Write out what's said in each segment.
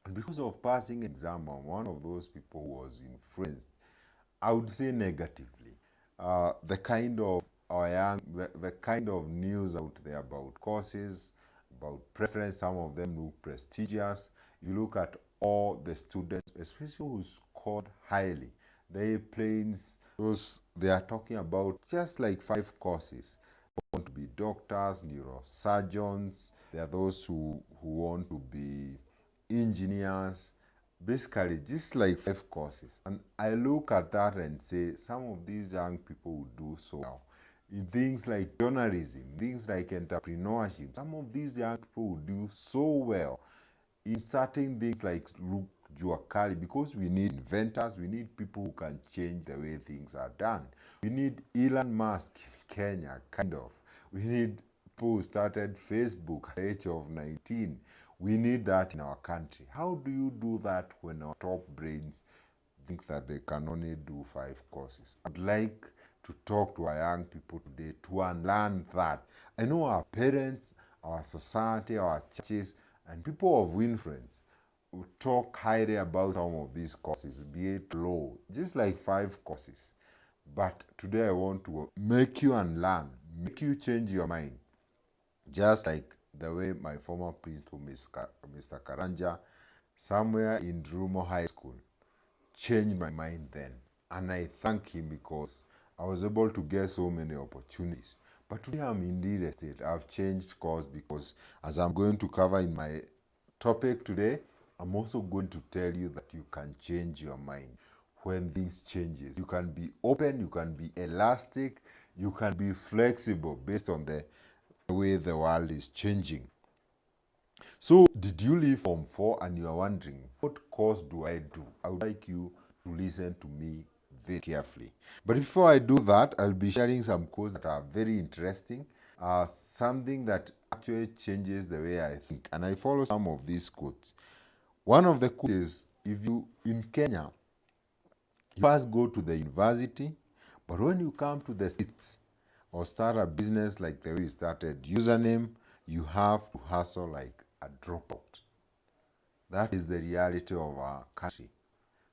And because of passing exam, I'm one of those people who was influenced, I would say negatively. The kind of the kind of news out there about courses, about preference, some of them look prestigious. You look at all the students, especially who scored highly, the A-planes, those they are talking about just like 5 courses. Want to be doctors, neurosurgeons. There are those who want to be engineers. Basically, just like 5 courses. And I look at that and say, some of these young people will do so well. In things like journalism, things like entrepreneurship, some of these young people will do so well in certain things like look Juakali, because we need inventors, we need people who can change the way things are done. We need Elon Musk in Kenya, kind of. We need people who started Facebook at the age of 19. We need that in our country. How do you do that when our top brains think that they can only do 5 courses? I'd like to talk to our young people today to unlearn that. I know our parents, our society, our churches, and people of influence will talk highly about some of these courses, be it law, just like 5 courses. But today I want to make you unlearn, make you change your mind, just like the way my former principal, Mr. Karanja, somewhere in Rumo High School, changed my mind then. And I thank him because I was able to get so many opportunities. But today I'm in real estate. I've changed course because, as I'm going to cover in my topic today, I'm also going to tell you that you can change your mind when things changes. You can be open, you can be elastic, you can be flexible based on the way the world is changing. So, did you leave Form 4 and you are wondering, what course do I do? I would like you to listen to me very carefully. But before I do that, I'll be sharing some courses that are very interesting, something that actually changes the way I think. And I follow some of these quotes. One of the quotes is, if you, in Kenya, you first go to the university, but when you come to the states or start a business like the way you started, username, you have to hustle like a dropout. That is the reality of our country.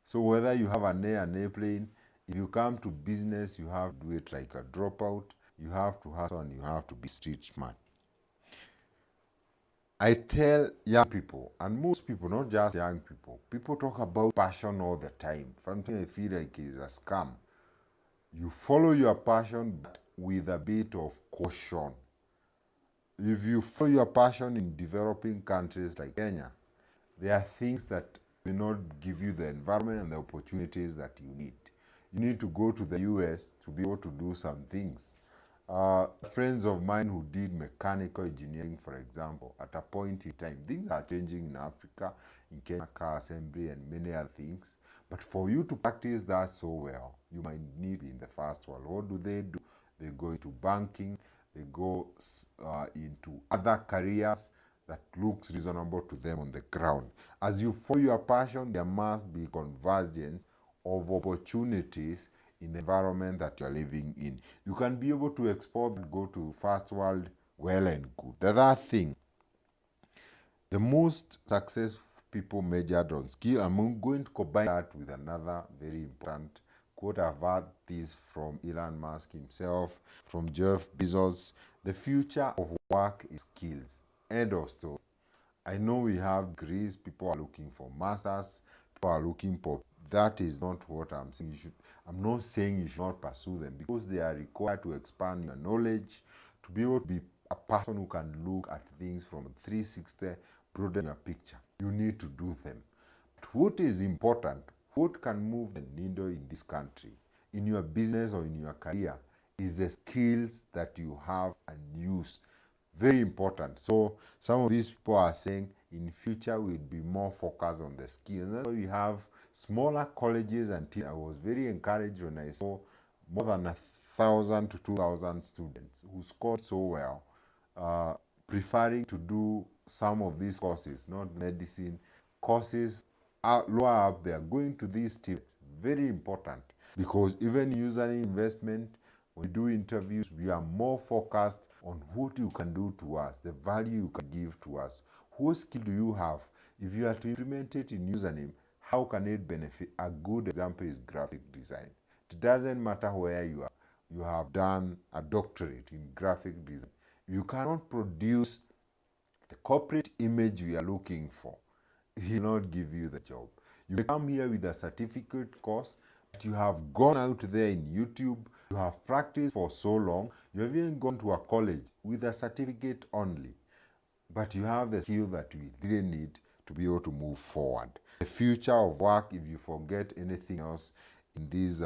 So whether you have an airplane, if you come to business, you have to do it like a dropout. You have to hustle and you have to be street smart. I tell young people, and most people, not just young people talk about passion all the time. Something I feel like is a scam. You follow your passion, but with a bit of caution. If you follow your passion in developing countries like Kenya, there are things that will not give you the environment and the opportunities that you need. You need to go to the US to be able to do some things. Friends of mine who did mechanical engineering, for example, at a point in time, things are changing in Africa, in Kenya, car assembly, and many other things. But for you to practice that so well, you might need to be in the first world. What do? They go into banking, they go into other careers that looks reasonable to them on the ground. As you follow your passion, there must be convergence of opportunities in the environment that you're living in. You can be able to export, go to first world, well and good. The other thing, the most successful people measured on skill, I'm going to combine that with another very important quote. I've heard this from Elon Musk himself, from Jeff Bezos. The future of work is skills. End of story. I know we have degrees, people are looking for masters, people are looking for, that is not what I'm saying. I'm not saying you should not pursue them, because they are required to expand your knowledge, to be able to be a person who can look at things from 360, broaden your picture. You need to do them. But what is important, what can move the needle in this country, in your business or in your career, is the skills that you have and use. Very important. So some of these people are saying in future we'll be more focused on the skills. That's why we have smaller colleges and teams. I was very encouraged when I saw more than 1,000 to 2,000 students who scored so well, preferring to do some of these courses, not medicine courses lower up there, going to these tips. Very important, because even user investment, when we do interviews, we are more focused on what you can do to us, the value you can give to us. What skill do you have? If you are to implement it in username, how can it benefit? A good example is graphic design. It doesn't matter where you are. You have done a doctorate in graphic design. You cannot produce the corporate image we are looking for. He will not give you the job. You may come here with a certificate course, but you have gone out there in YouTube, you have practiced for so long, you have even gone to a college with a certificate only, but you have the skill that we didn't need to be able to move forward. The future of work, if you forget anything else in this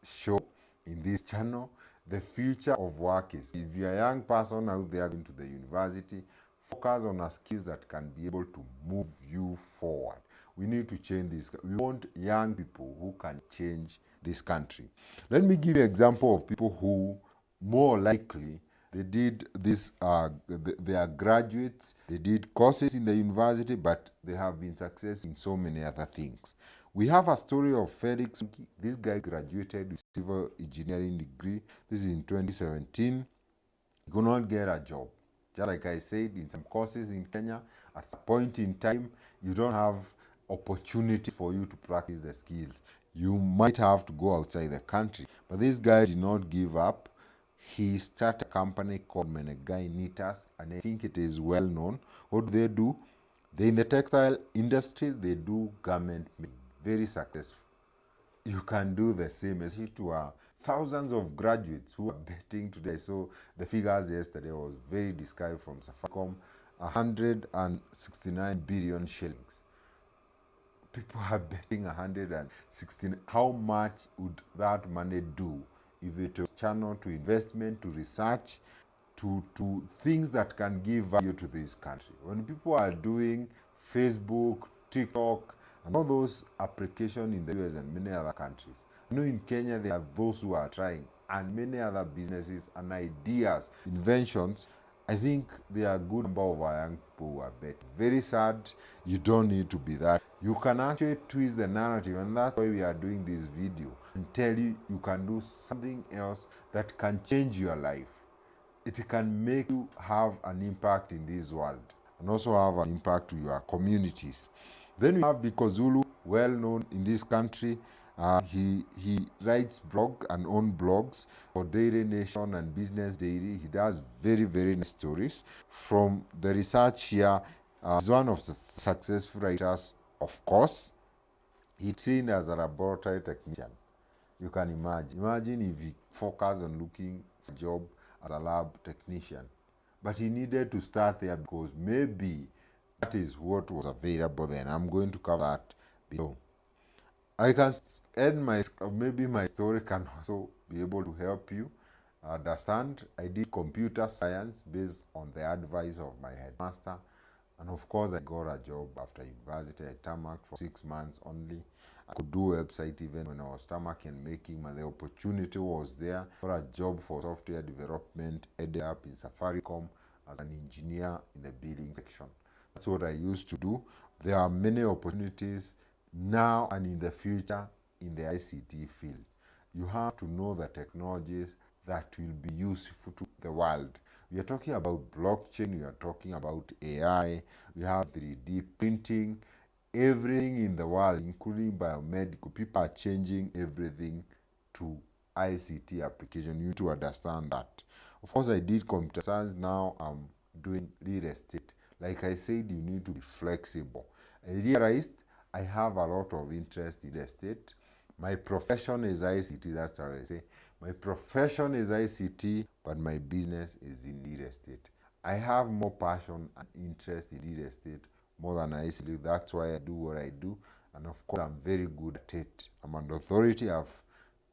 show, in this channel, the future of work is, if you're a young person out there going to the university, focus on the skills that can be able to move you forward. We need to change this. We want young people who can change this country. Let me give you an example of people who more likely they did this, they are graduates, they did courses in the university, but they have been successful in so many other things. We have a story of Felix. This guy graduated with civil engineering degree. This is in 2017. He could not get a job. Just like I said, in some courses in Kenya, at a point in time, you don't have opportunity for you to practice the skills. You might have to go outside the country. But this guy did not give up. He started a company called Menegai Knitters, and I think it is well known. What do? They in the textile industry, they do garment making. Very successful. You can do the same, especially to thousands of graduates who are betting today. So the figures yesterday was very described from Safaricom, 169 billion shillings. People are betting 116. How much would that money do if it was channeled to investment, to research, to things that can give value to this country? When people are doing Facebook, TikTok, and all those applications in the US and many other countries, I know in Kenya there are those who are trying, and many other businesses and ideas, inventions. I think there are a good number of our young people who are betting. Very sad, you don't need to be that. You can actually twist the narrative, and that's why we are doing this video, and tell you you can do something else that can change your life. It can make you have an impact in this world and also have an impact to your communities. Then we have Bikozulu, well known in this country. He writes blog and own blogs for Daily Nation and Business Daily. He does very, very nice stories. From the research here, he's one of the successful writers, of course. He's seen as a laboratory technician. You can imagine. Imagine if he focused on looking for a job as a lab technician. But he needed to start there because maybe that is what was available then. I'm going to cover that below. I can end maybe my story can also be able to help you understand. I did computer science based on the advice of my headmaster. And of course, I got a job after university. I tarmacked for 6 months only. I could do website even when I was tarmacking and making, but the opportunity was there for a job for software development, ended up in Safaricom as an engineer in the billing section. That's what I used to do. There are many opportunities now and in the future in the ICT field. You have to know the technologies that will be useful to the world. We are talking about blockchain, we are talking about AI, we have 3D printing, everything in the world, including biomedical. People are changing everything to ICT application. You need to understand that. Of course, I did computer science. Now I'm doing real estate. Like I said, you need to be flexible. I realized I have a lot of interest in real estate. My profession is ICT, that's how I say. My profession is ICT, but my business is in real estate. I have more passion and interest in real estate more than ICT. That's why I do what I do. And of course, I'm very good at it. I'm an authority. I've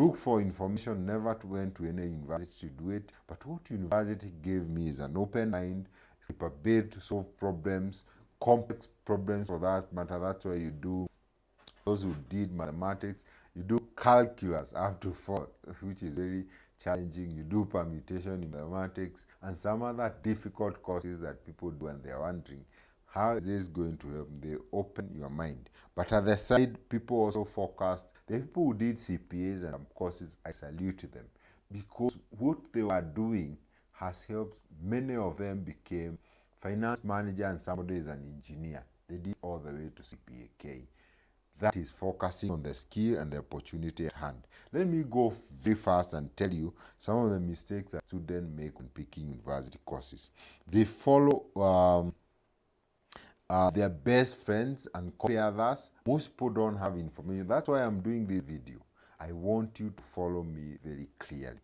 looked for information, never went to any university to do it. But what university gave me is an open mind, capability to solve problems, complex problems for that matter. That's why you do. Those who did mathematics, you do calculus up to 4, which is very challenging. You do permutation in mathematics and some other difficult courses that people do, and they're wondering, how is this going to help? They open your mind. But at the side, people also focused. The people who did CPAs and some courses, I salute them, because what they were doing has helped. Many of them became finance manager and somebody is an engineer. They did all the way to CPAK. That is focusing on the skill and the opportunity at hand. Let me go very fast and tell you some of the mistakes that students make when picking university courses. They follow their best friends and copy others. Most people don't have information. That's why I'm doing this video. I want you to follow me very clearly.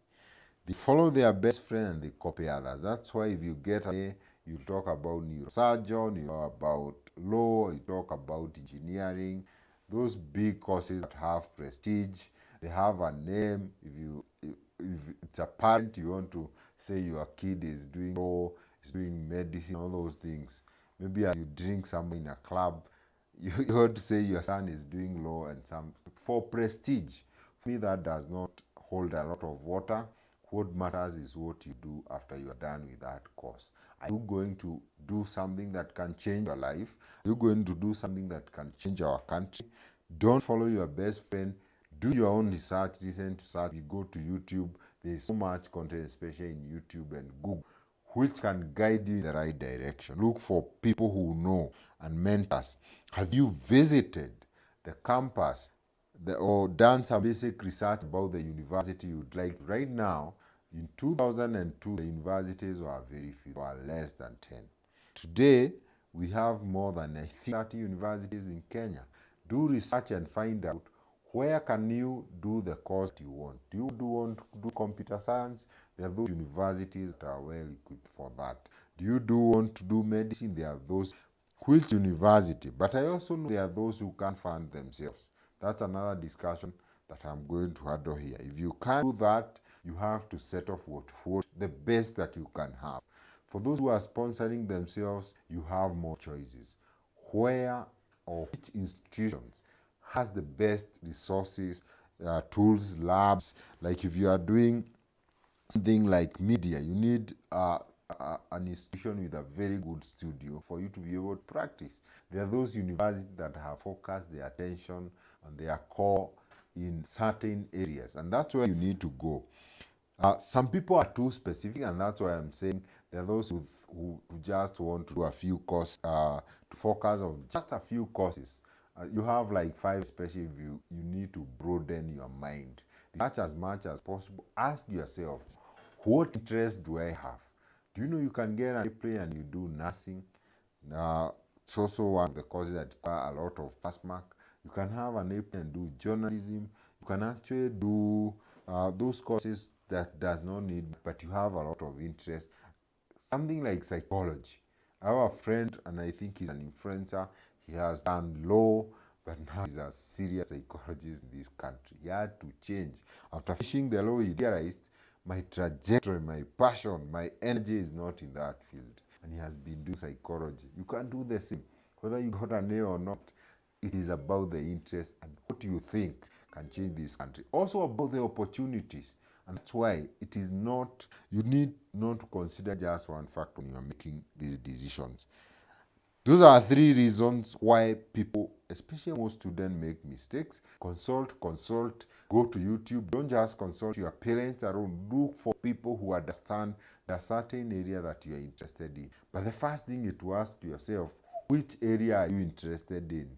They follow their best friend and they copy others. That's why if you get an A, you talk about neurosurgeon, you talk about law, you talk about engineering, those big courses that have prestige, they have a name. If it's a parent, you want to say your kid is doing law, is doing medicine, all those things. Maybe you drink somewhere in a club, you want to say your son is doing law and some for prestige. For me, that does not hold a lot of water. What matters is what you do after you are done with that course. Are you going to do something that can change your life? Are you going to do something that can change our country? Don't follow your best friend. Do your own research, listen to search. You go to YouTube. There is so much content, especially in YouTube and Google, which can guide you in the right direction. Look for people who know and mentors. Have you visited the campus or done some basic research about the university you'd like? Right now, in 2002, the universities were very few, were less than 10. Today, we have more than 30 universities in Kenya. Do research and find out where can you do the course you want. Do you want to do computer science? There are those universities that are well equipped for that. Do you want to do medicine? There are those. Which university? But I also know there are those who can't fund themselves. That's another discussion that I'm going to handle here. If you can't do that, you have to set off what the best that you can have. For those who are sponsoring themselves, you have more choices. Where or which institutions has the best resources, tools, labs? Like if you are doing something like media, you need an institution with a very good studio for you to be able to practice. There are those universities that have focused their attention on their core in certain areas, and that's where you need to go. Some people are too specific, and that's why I'm saying there are those who just want to do a few courses, to focus on just a few courses. You have like 5, especially if you need to broaden your mind. As much as possible, ask yourself, what interest do I have? Do you know you can get an airplane and you do nursing? It's also one of the courses that require a lot of pass mark. You can have an airplane and do journalism. You can actually do those courses that does not need, but you have a lot of interest. Something like psychology. I have a friend, and I think he's an influencer. He has done law, but now he's a serious psychologist in this country. He had to change. After finishing the law, he realized my trajectory, my passion, my energy is not in that field. And he has been doing psychology. You can do the same. Whether you got an A or not, it is about the interest and what you think can change this country. Also about the opportunities. And that's why it is not, you need not to consider just one factor when you are making these decisions. Those are 3 reasons why people, especially most students, make mistakes. Consult, go to YouTube. Don't just consult your parents alone. Look for people who understand the certain area that you are interested in. But the first thing is to ask yourself, which area are you interested in?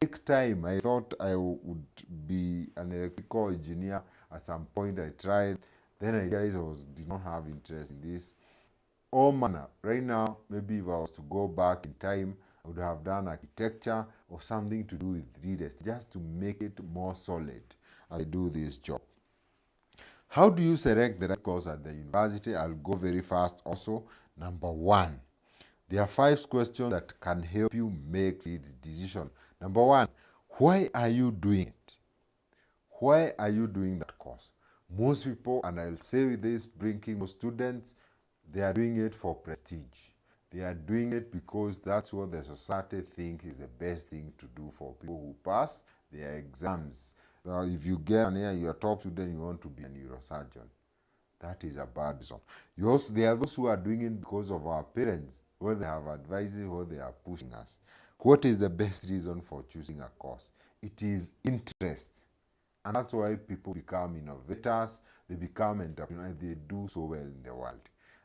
Take time. I thought I would be an electrical engineer. At some point I tried. Then I realized I did not have interest in this. All manner. Right now, maybe if I was to go back in time, I would have done architecture or something to do with real estate, just to make it more solid as I do this job. How do you select the right course at the university? I'll go very fast also. Number 1, there are 5 questions that can help you make this decision. Number 1, why are you doing it? Why are you doing that course? Most people, and I'll say with this, bringing most students, they are doing it for prestige. They are doing it because that's what the society thinks is the best thing to do for people who pass their exams. Now, if you get an A, you're a top student, you want to be a neurosurgeon. That is a bad reason. There are those who are doing it because of our parents, where they have advised, where they are pushing us. What is the best reason for choosing a course? It is interest. And that's why people become innovators, they become entrepreneurs, they do so well in the world.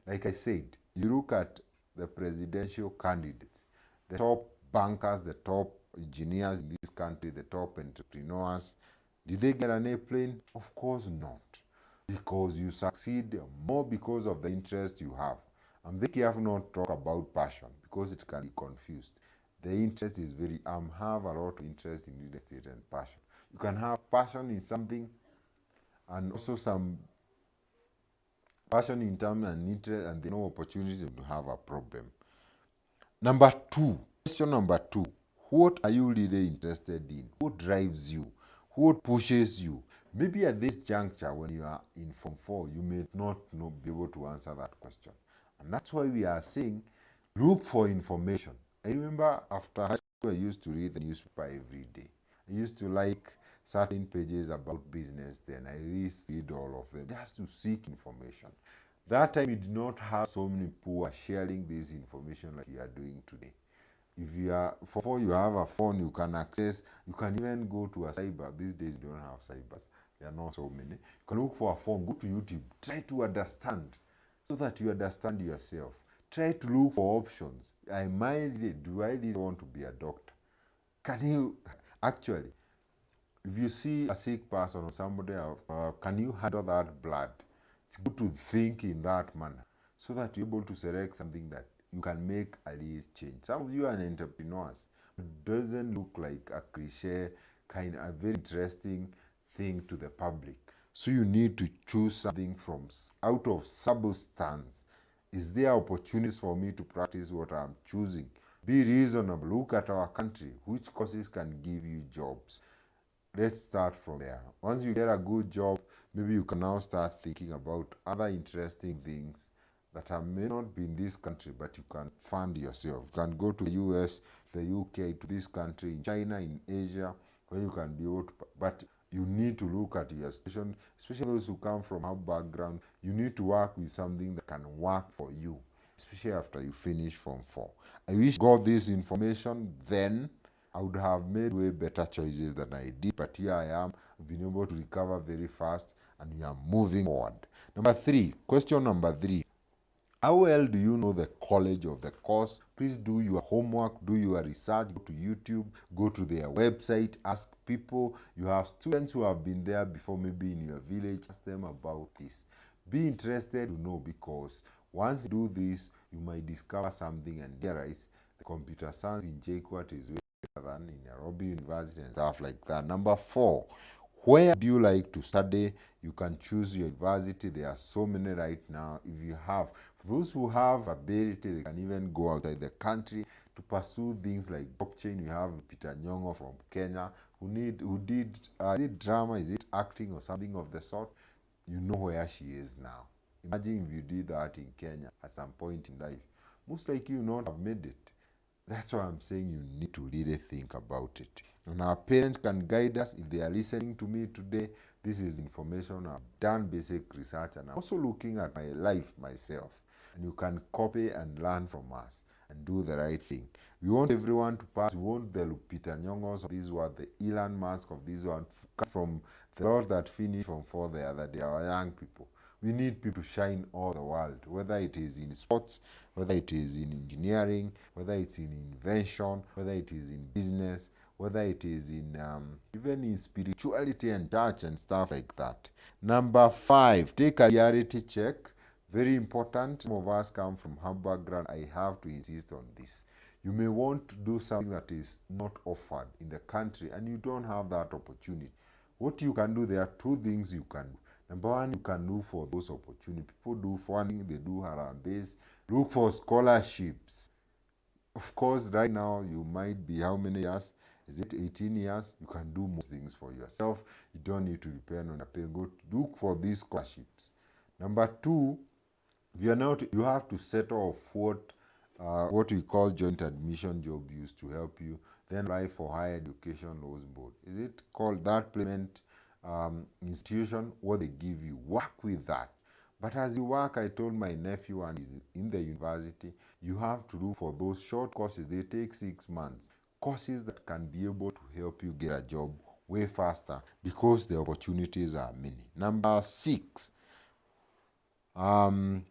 Like I said, you look at the presidential candidates, the top bankers, the top engineers in this country, the top entrepreneurs, did they get an airplane? Of course not. Because you succeed more because of the interest you have. I'm very careful not to talk about passion because it can be confused. The interest is have a lot of interest in real estate and passion. You can have passion in something and also some passion in terms and interest and no opportunity to have a problem. Number two, question number two, what are you really interested in? What drives you? What pushes you? Maybe at this juncture when you are in Form 4, you may not be able to answer that question. And that's why we are saying, look for information. I remember after high school, I used to read the newspaper every day. I used to like certain pages about business then. I read all of them just to seek information. That time you did not have so many people who are sharing this information like you are doing today. If you are, for you have a phone, you can access, you can even go to a cyber. These days you don't have cybers. There are not so many. You can look for a phone, go to YouTube, try to understand so that you understand yourself. Try to look for options. Do I really want to be a doctor? Can you, actually, if you see a sick person or somebody else, can you handle that blood? It's good to think in that manner so that you're able to select something that you can make a real change. Some of you are entrepreneurs. It doesn't look like a cliche, kind of a very interesting thing to the public. So you need to choose something from out of substance. Is there opportunities for me to practice what I'm choosing? Be reasonable. Look at our country. Which courses can give you jobs? Let's start from there. Once you get a good job, maybe you can now start thinking about other interesting things that may not be in this country, but you can fund yourself. You can go to the US, the UK, to this country, in China, in Asia, where you can be able to, but you need to look at your situation, especially those who come from our background. You need to work with something that can work for you, especially after you finish Form 4. I wish I got this information then. I would have made way better choices than I did, but here I am, I've been able to recover very fast, and we are moving forward. Question number three. How well do you know the college of the course? Please do your homework, do your research, go to YouTube, go to their website, ask people. You have students who have been there before, maybe in your village, ask them about this. Be interested to know, because once you do this, you might discover something and realize the computer science in JKUAT is way better than in Nairobi University and stuff like that. Number four, where do you like to study? You can choose your university. There are so many right now. If you have, for those who have ability, they can even go outside the country to pursue things like blockchain. You have Peter Nyong'o from Kenya who did is it drama, is it acting or something of the sort? You know where she is now. Imagine if you did that in Kenya at some point in life. Most likely you not have made it. That's why I'm saying you need to really think about it. And our parents can guide us. If they are listening to me today, this is information. I've done basic research and I'm also looking at my life myself. And you can copy and learn from us and do the right thing. We want everyone to pass. We want the Peter Nyong'os of this one, the Elon Musk of this one, from the Lord that finished from 4 the other day, our young people. We need people to shine all the world, whether it is in sports, whether it is in engineering, whether it's in invention, whether it is in business, whether it is in even in spirituality and church and stuff like that. Number five, take a reality check. Very important. Some of us come from hard background. I have to insist on this. You may want to do something that is not offered in the country and you don't have that opportunity. What you can do, there are two things you can do. Number one, you can look for those opportunities. People do funding, they do Harambes. Look for scholarships. Of course, right now, you might be how many years? Is it 18 years? You can do most things for yourself. You don't need to depend on your parents. Go look for these scholarships. Number two, if you are not, you have to settle off what we call joint admission job used to help you. Then apply for higher education loans board. Is it called that payment institution? What they give you, work with that. But as you work, I told my nephew, and he's in the university, you have to look for those short courses. They take 6 months. Courses that can be able to help you get a job way faster because the opportunities are many. Number six, what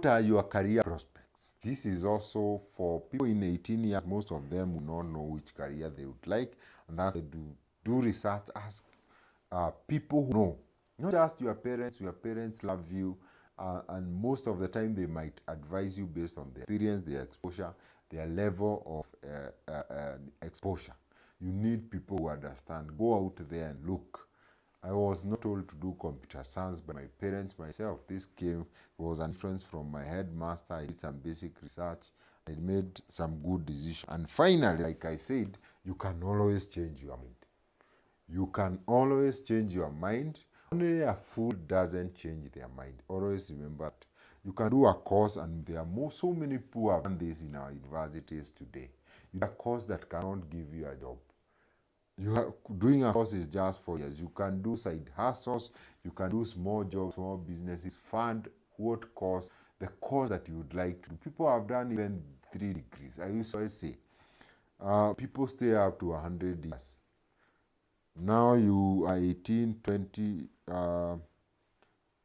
are your career prospects? This is also for people in 18 years. Most of them will not know which career they would like, and that's why do research. Ask people who know, not just your parents. Your parents love you, and most of the time they might advise you based on their experience, their exposure, their level of exposure. You need people who understand. Go out there and look. I was not told to do computer science by my parents, myself. This came, was an influence from my headmaster. I did some basic research. I made some good decisions. And finally, like I said, you can always change your mind. You can always change your mind. Only a fool doesn't change their mind. Always remember that. You can do a course, and there are so many people who have done this in our universities today. You do a course that cannot give you a job. Doing a course is just 4 years. You can do side hustles, you can do small jobs, small businesses, fund what course, the course that you would like to do. People have done even 3 degrees. I used to always say, people stay up to 100 years. Now you are 18, 20,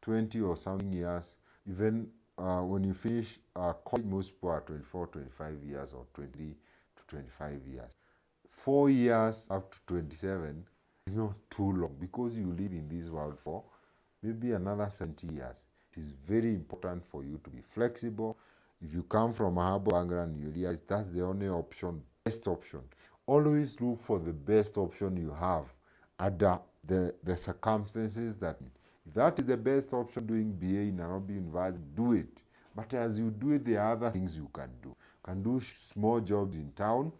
20 or something years. Even when you finish college, most people are 24, 25 years or 20 to 25 years. 4 years up to 27 is not too long, because you live in this world for maybe another 70 years. It is very important for you to be flexible. If you come from a herbal background, you realize that's the only option, best option. Always look for the best option you have at the circumstances. That if that is the best option, doing BA in Nairobi University, do it. But as you do it, there are other things you can do. You can do small jobs in town.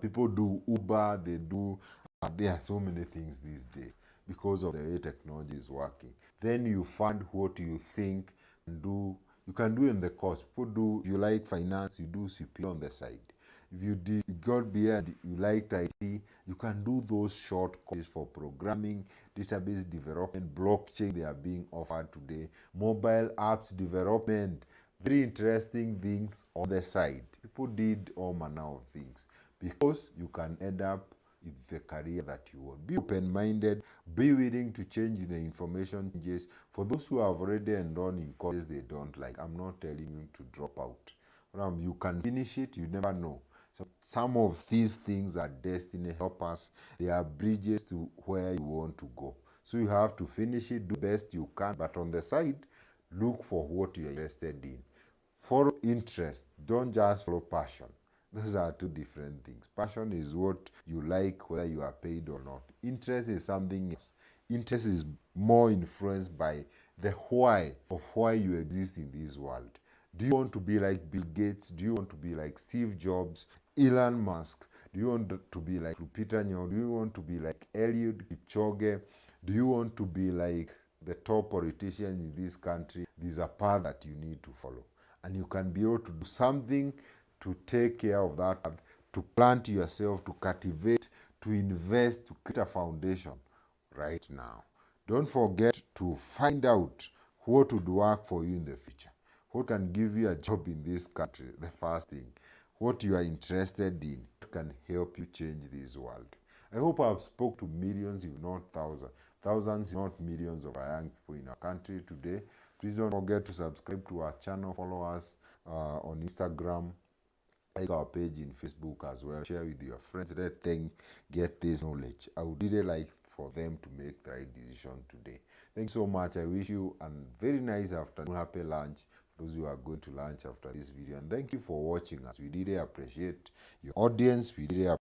People do Uber, there are so many things these days because of the way technology is working. Then you fund what you think and do. You can do in the course. People do, if you like finance, you do CP on the side. If you got beyond, you liked IT, you can do those short courses for programming, database development, blockchain. They are being offered today. Mobile apps development, very interesting things on the side. People did all manner of things, because you can end up in the career that you want. Be open-minded, be willing to change the information changes. For those who have already enrolled in courses they don't like, I'm not telling you to drop out. You can finish it, you never know. So some of these things are destiny helpers. They are bridges to where you want to go. So you have to finish it, do the best you can, but on the side, look for what you're interested in. Follow interest, don't just follow passion. Those are two different things. Passion is what you like, whether you are paid or not. Interest is something else. Interest is more influenced by the why of why you exist in this world. Do you want to be like Bill Gates? Do you want to be like Steve Jobs, Elon Musk? Do you want to be like Lupita Nyong'o? Do you want to be like Eliud Kipchoge? Do you want to be like the top politicians in this country? There's a path that you need to follow. And you can be able to do something to take care of that, to plant yourself, to cultivate, to invest, to create a foundation right now. Don't forget to find out what would work for you in the future. What can give you a job in this country, the first thing. What you are interested in can help you change this world. I hope I've spoke to millions, if not thousands. Thousands, if not millions of young people in our country today. Please don't forget to subscribe to our channel, follow us on Instagram, like our page in Facebook as well. Share with your friends. Let them get this knowledge. I would really like for them to make the right decision today. Thanks so much. I wish you a very nice afternoon, happy lunch, those who are going to lunch after this video. And thank you for watching us. We really appreciate your audience. We really appreciate